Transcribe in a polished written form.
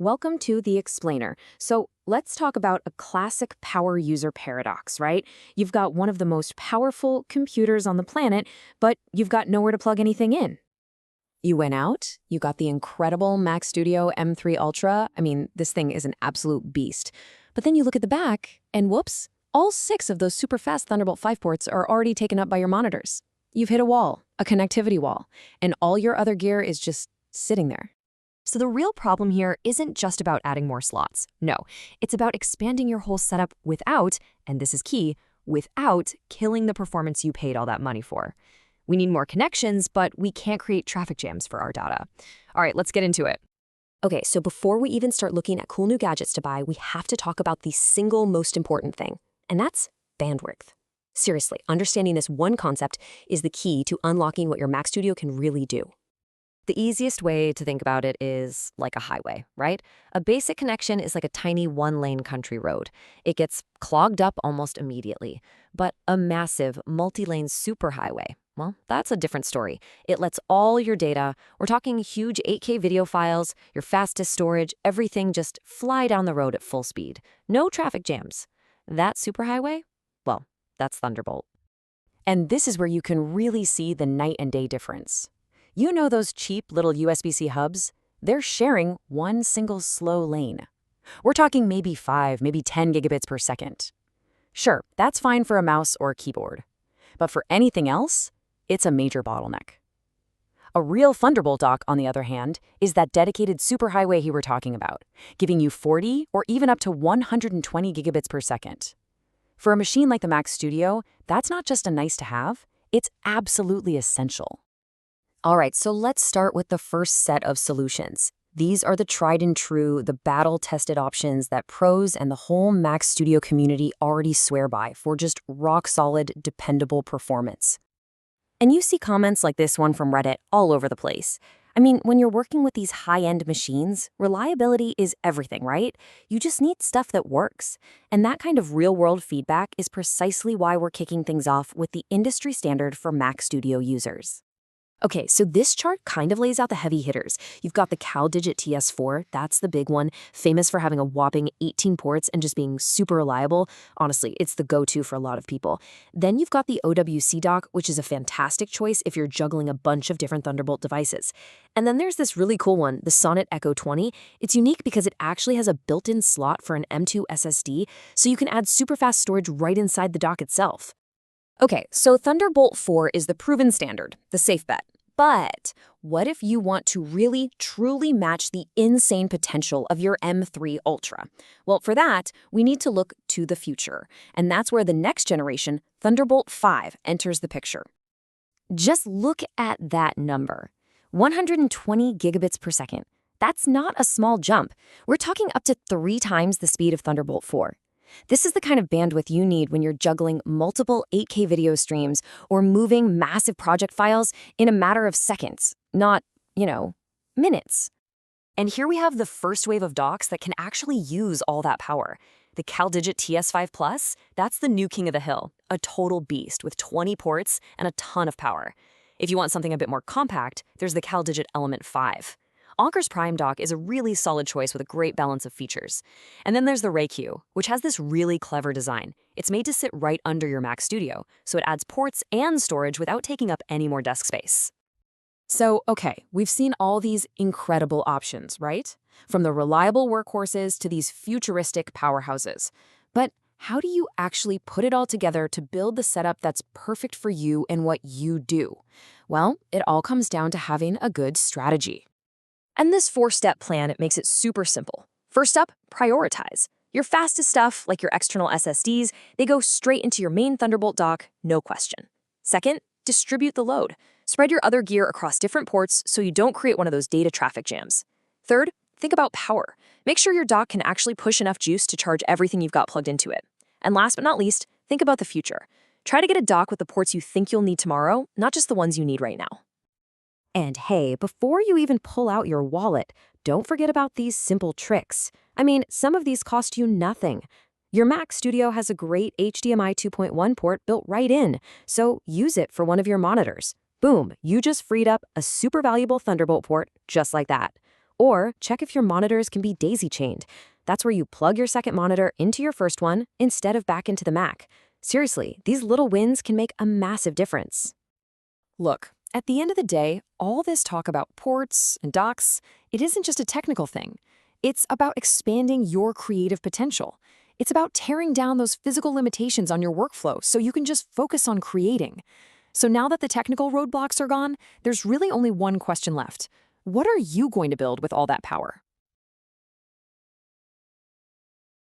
welcome to The Explainer. So let's talk about a classic power user paradox, right? You've got one of the most powerful computers on the planet, but you've got nowhere to plug anything in. You went out, you got the incredible Mac Studio M3 Ultra. I mean, this thing is an absolute beast. But then you look at the back, and whoops, all 6 of those super fast Thunderbolt 5 ports are already taken up by your monitors. You've hit a wall, a connectivity wall, and all your other gear is just sitting there. So the real problem here isn't just about adding more slots. No, it's about expanding your whole setup without, and this is key, without killing the performance you paid all that money for. We need more connections, but we can't create traffic jams for our data. All right, let's get into it. Okay, so before we even start looking at cool new gadgets to buy, we have to talk about the single most important thing, and that's bandwidth. Seriously, understanding this one concept is the key to unlocking what your Mac Studio can really do. The easiest way to think about it is like a highway, right? A basic connection is like a tiny one-lane country road. It gets clogged up almost immediately. But a massive multi-lane superhighway, well, that's a different story. It lets all your data, we're talking huge 8K video files, your fastest storage, everything just fly down the road at full speed. No traffic jams. That superhighway? Well, that's Thunderbolt. And this is where you can really see the night and day difference. You know those cheap little USB-C hubs? They're sharing one single slow lane. We're talking maybe 5, maybe 10 gigabits per second. Sure, that's fine for a mouse or a keyboard. But for anything else, it's a major bottleneck. A real Thunderbolt dock, on the other hand, is that dedicated superhighway he were talking about, giving you 40 or even up to 120 gigabits per second. For a machine like the Mac Studio, that's not just a nice to have, it's absolutely essential. All right, so let's start with the first set of solutions. These are the tried and true, the battle-tested options that pros and the whole Mac Studio community already swear by for just rock-solid, dependable performance. And you see comments like this one from Reddit all over the place. I mean, when you're working with these high-end machines, reliability is everything, right? You just need stuff that works. And that kind of real-world feedback is precisely why we're kicking things off with the industry standard for Mac Studio users. Okay, so this chart kind of lays out the heavy hitters. You've got the CalDigit TS4, that's the big one, famous for having a whopping 18 ports and just being super reliable. Honestly, it's the go-to for a lot of people. Then you've got the OWC dock, which is a fantastic choice if you're juggling a bunch of different Thunderbolt devices. And then there's this really cool one, the Sonnet Echo 20. It's unique because it actually has a built-in slot for an M2 SSD, so you can add super fast storage right inside the dock itself. Okay, so Thunderbolt 4 is the proven standard, the safe bet. But what if you want to really, truly match the insane potential of your M3 Ultra? Well, for that, we need to look to the future. And that's where the next generation, Thunderbolt 5, enters the picture. Just look at that number. 120 gigabits per second. That's not a small jump. We're talking up to 3 times the speed of Thunderbolt 4. This is the kind of bandwidth you need when you're juggling multiple 8K video streams or moving massive project files in a matter of seconds, not, minutes. And here we have the first wave of docks that can actually use all that power. The CalDigit TS5 Plus, that's the new king of the hill, a total beast with 20 ports and a ton of power. If you want something a bit more compact, there's the CalDigit Element 5. Anker's Prime dock is a really solid choice with a great balance of features. And then there's the RayQ, which has this really clever design. It's made to sit right under your Mac Studio, so it adds ports and storage without taking up any more desk space. So, okay, we've seen all these incredible options, right? From the reliable workhorses to these futuristic powerhouses. But how do you actually put it all together to build the setup that's perfect for you and what you do? Well, it all comes down to having a good strategy. And this 4-step plan, it makes it super simple. First up, prioritize. Your fastest stuff, like your external SSDs, they go straight into your main Thunderbolt dock, no question. Second, distribute the load. Spread your other gear across different ports so you don't create one of those data traffic jams. Third, think about power. Make sure your dock can actually push enough juice to charge everything you've got plugged into it. And last but not least, think about the future. Try to get a dock with the ports you think you'll need tomorrow, not just the ones you need right now. And hey, before you even pull out your wallet, don't forget about these simple tricks. I mean, some of these cost you nothing. Your Mac Studio has a great HDMI 2.1 port built right in, so use it for one of your monitors. Boom, you just freed up a super valuable Thunderbolt port just like that. Or check if your monitors can be daisy-chained. That's where you plug your second monitor into your first one instead of back into the Mac. Seriously, these little wins can make a massive difference. Look, at the end of the day, all this talk about ports and docks, it isn't just a technical thing. It's about expanding your creative potential. It's about tearing down those physical limitations on your workflow so you can just focus on creating. So now that the technical roadblocks are gone, there's really only one question left. What are you going to build with all that power?